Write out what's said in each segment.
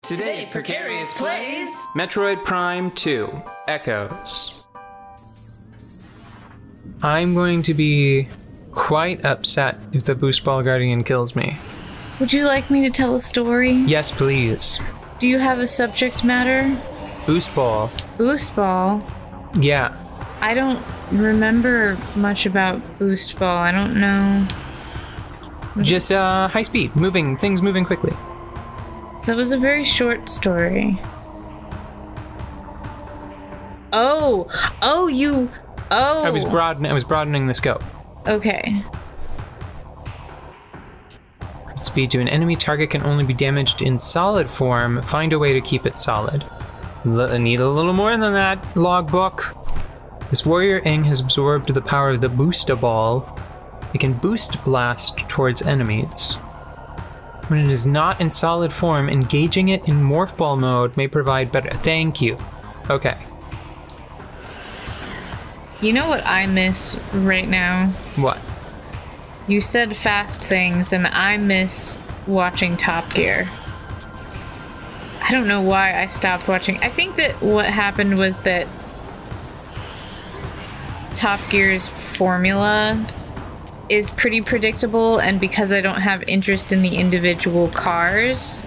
Today, Precarious plays Metroid Prime 2 Echoes. I'm going to be quite upset if the Boost Ball Guardian kills me. Would you like me to tell a story? Yes, please. Do you have a subject matter? Boost Ball. Boost Ball? Yeah. I don't remember much about Boost Ball. I don't know. Just high speed, things moving quickly. That was a very short story. Oh, I was broadening the scope. Okay. Speed to an enemy target can only be damaged in solid form. Find a way to keep it solid. I need a little more than that, logbook. This warrior Ing has absorbed the power of the Boosta Ball. It can boost blast towards enemies. When it is not in solid form, engaging it in Morph Ball mode may provide better. Thank you. Okay. You know what I miss right now? What? You said fast things, and I miss watching Top Gear. I don't know why I stopped watching. I think that what happened was that Top Gear's formula is pretty predictable, and because I don't have interest in the individual cars,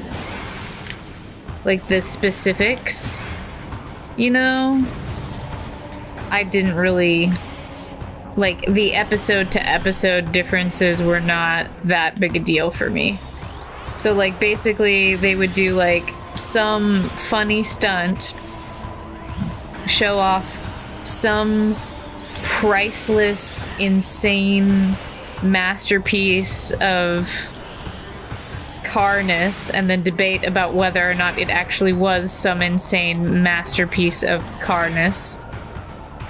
like the specifics, you know, I didn't really, like, the episode to episode differences were not that big a deal for me. So, like, basically they would do like some funny stunt, show off some priceless, insane masterpiece of carness, and then debate about whether or not it actually was some insane masterpiece of carness.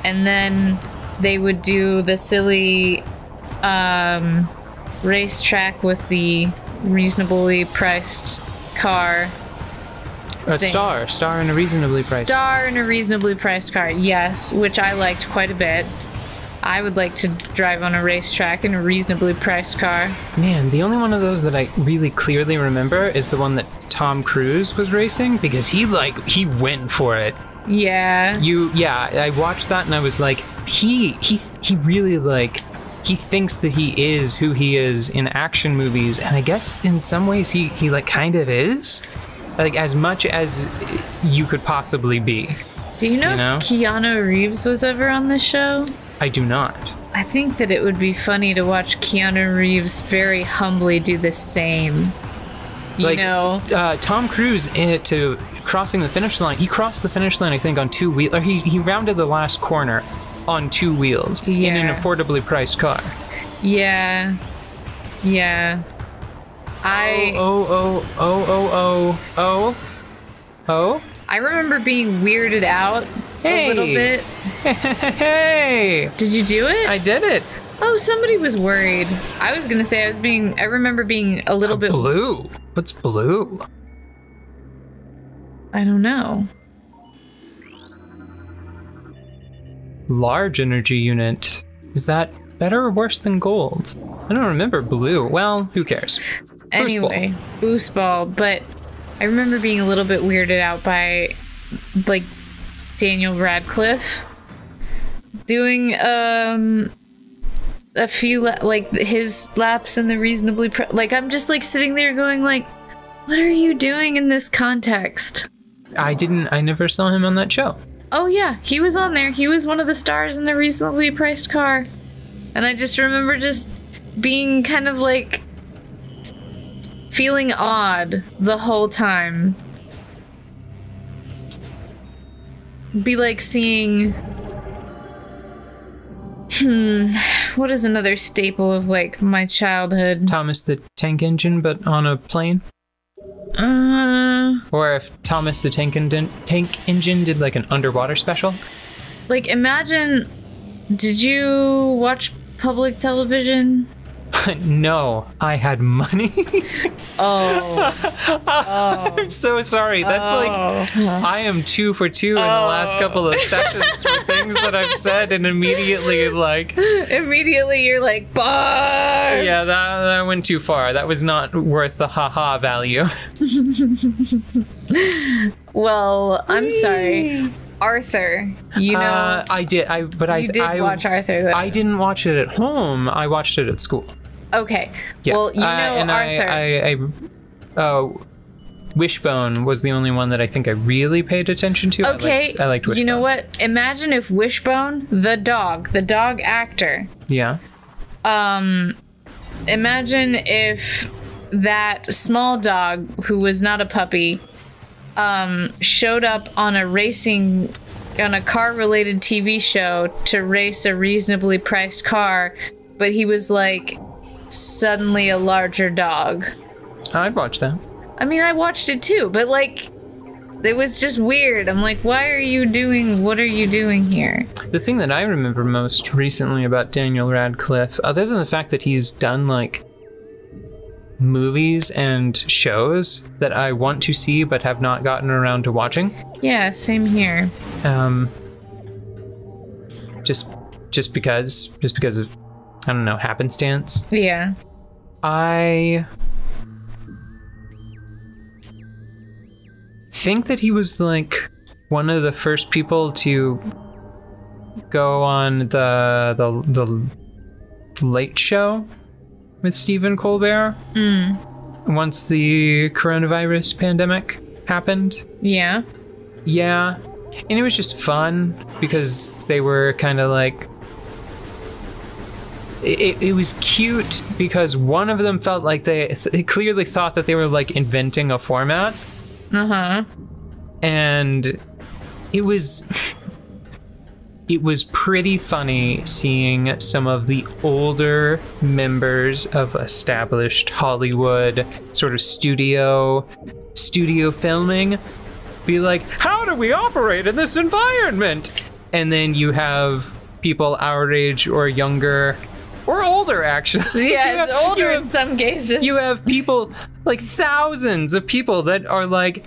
And then they would do the silly racetrack with the reasonably priced car. A star in a reasonably priced. Star in a reasonably priced car, yes, which I liked quite a bit. I would like to drive on a racetrack in a reasonably priced car. Man, the only one of those that I really clearly remember is the one that Tom Cruise was racing, because he went for it. Yeah. I watched that and I was like, he really, like, he thinks that he is who he is in action movies, and I guess in some ways he like kind of is. Like, as much as you could possibly be. Do you know if Keanu Reeves was ever on this show? I do not. I think that it would be funny to watch Keanu Reeves very humbly do the same. You know? Tom Cruise, to crossing the finish line, he crossed the finish line, I think, on 2 wheels. Or he rounded the last corner on 2 wheels in an affordably priced car. Yeah. Yeah. I remember being weirded out a little bit. Hey! Did you do it? I did it. Oh, somebody was worried. I was gonna say I remember being a little bit... Blue? What's blue? I don't know. Large energy unit. Is that better or worse than gold? I don't remember blue. Well, who cares? Anyway, Boost Ball, but I remember being a little bit weirded out by, like, Daniel Radcliffe doing a few like his laps in the reasonably like, I'm just like sitting there going like, what are you doing in this context? I never saw him on that show. Oh yeah, he was on there. He was one of the stars in the reasonably priced car, and I just remember just being kind of like feeling odd the whole time. Be like seeing... what is another staple of, like, my childhood? Thomas the Tank Engine, but on a plane? Or if Thomas the Tank Engine did, like, an underwater special? Like, imagine... Did you watch public television? No, I had money. I'm so sorry. That's like, I am 2 for 2 in the last couple of sessions for things that I've said, and immediately like... Immediately you're like, bye! Yeah, that went too far. That was not worth the haha value. Well, I'm sorry. Arthur, you know... I did watch Arthur, though. I didn't watch it at home. I watched it at school. Okay. Yeah. Well, you know Arthur. Wishbone was the only one that I think I really paid attention to. Okay. I liked Wishbone. You know what? Imagine if Wishbone, the dog actor. Yeah. Imagine if that small dog, who was not a puppy, showed up on a car-related TV show to race a reasonably priced car, but he was like suddenly a larger dog. I'd watch that. I mean, I watched it too, but like, it was just weird. I'm like, what are you doing here? The thing that I remember most recently about Daniel Radcliffe, other than the fact that he's done like movies and shows that I want to see but have not gotten around to watching. Yeah, same here. Just because of, I don't know, happenstance. Yeah. I think that he was like one of the first people to go on the Late Show with Stephen Colbert once the coronavirus pandemic happened. Yeah. Yeah. And it was just fun because they were kind of like... It was cute because one of them felt like they clearly thought that they were like inventing a format. Uh-huh. And it was pretty funny seeing some of the older members of established Hollywood sort of studio filming be like, how do we operate in this environment? And then you have people our age or younger or older, actually. Yeah, it's older in some cases. You have people, like thousands of people that are like,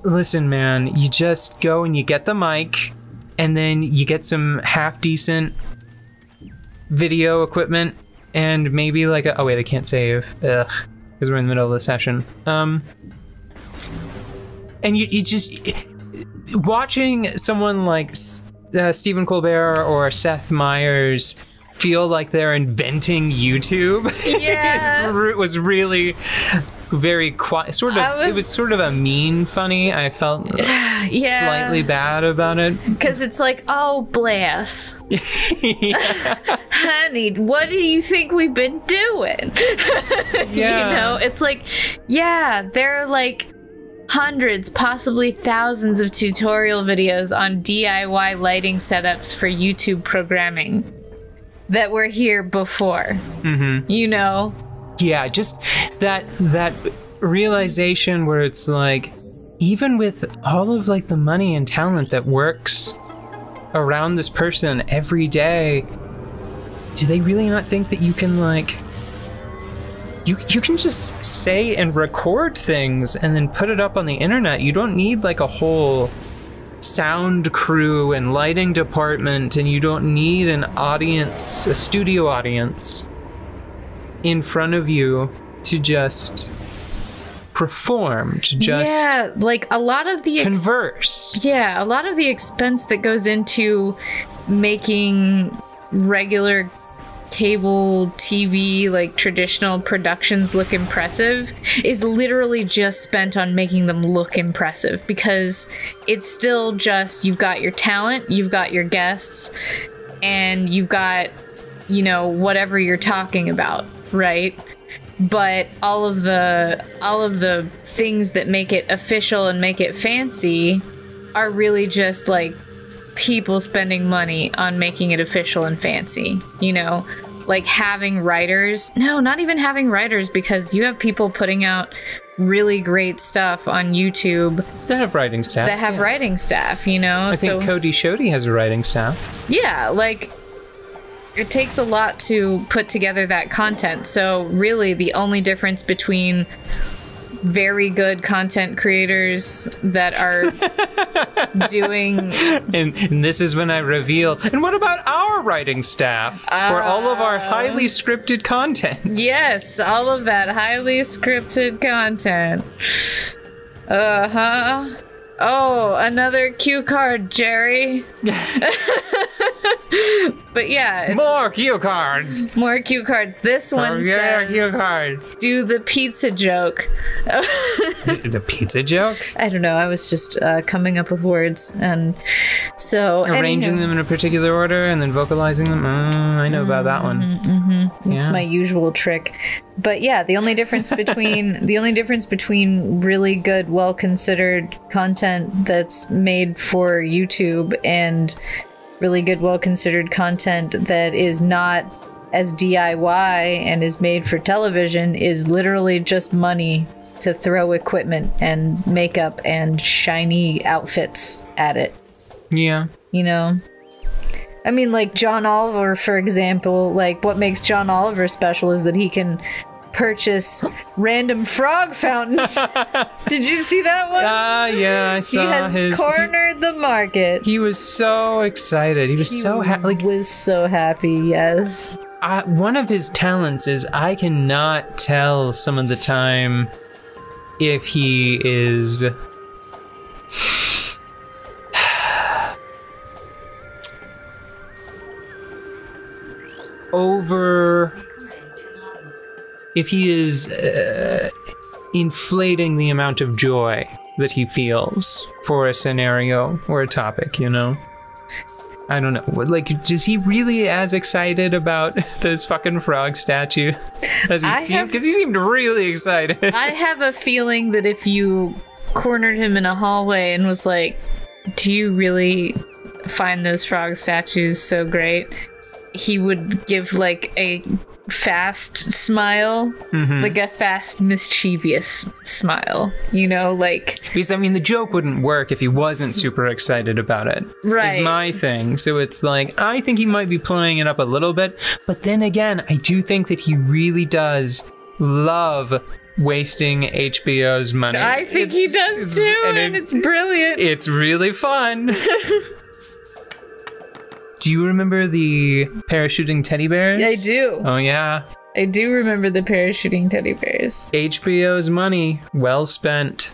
listen, man, you just go and you get the mic and then you get some half-decent video equipment and maybe like oh wait, I can't save, because we're in the middle of the session. And you just, watching someone like Stephen Colbert or Seth Meyers feel like they're inventing YouTube. Yeah. was really very quiet. It was sort of a mean funny. I felt slightly bad about it. Because it's like, oh, bless. Honey, what do you think we've been doing? Yeah. You know, it's like, yeah, there are like hundreds, possibly thousands of tutorial videos on DIY lighting setups for YouTube programming that were here before. Mm-hmm. You know? Yeah, just that realization where it's like, even with all of like the money and talent that works around this person every day, do they really not think that you can like, you can just say and record things and then put it up on the internet? You don't need like a whole sound crew and lighting department, and you don't need an audience, a studio audience in front of you to just perform, to just like a lot of the converse. A lot of the expense that goes into making regular cable TV, like traditional productions, look impressive is literally just spent on making them look impressive, because it's still just, you've got your talent, you've got your guests, and you've got, you know, whatever you're talking about, right? But all of the things that make it official and make it fancy are really just like people spending money on making it official and fancy, you know? Like having writers. No, not even having writers, because you have people putting out really great stuff on YouTube that have writing staff. Writing staff, you know? I think Cody Shoddy has a writing staff. Yeah, like it takes a lot to put together that content. So really the only difference between very good content creators that are doing... And this is when I reveal, and what about our writing staff for all of our highly scripted content? Yes, all of that highly scripted content. Uh-huh. Oh, another cue card, Jerry. But yeah, it's More cue cards. more cue cards. This one says, cue cards. do the pizza joke. The pizza joke? I don't know, I was just coming up with words, and so... Arranging them in a particular order and then vocalizing them? I know about that one. It's my usual trick. But yeah, the only difference between really good, well-considered content that's made for YouTube and really good, well-considered content that is not as DIY and is made for television is literally just money to throw equipment and makeup and shiny outfits at it. Yeah. You know? I mean, like John Oliver, for example, like what makes John Oliver special is that he can purchase random frog fountains. Did you see that one? Yeah, I saw He has cornered the market. He was so excited. He was so happy. Like, was so happy, yes. one of his talents is I cannot tell some of the time if he is if he is inflating the amount of joy that he feels for a scenario or a topic, you know? I don't know. Like, is he really as excited about those fucking frog statues as he seemed? Because he seemed really excited. I have a feeling that if you cornered him in a hallway and was like, do you really find those frog statues so great? He would give like a fast smile, like a fast mischievous smile, you know, like, because I mean the joke wouldn't work if he wasn't super excited about it, right? Is my thing. So it's like, I think he might be playing it up a little bit, but then again, I do think that he really does love wasting HBO's money. I think he does too, and it's brilliant. It's really fun. Do you remember the parachuting teddy bears? I do. Oh, yeah. I do remember the parachuting teddy bears. HBO's money, well spent.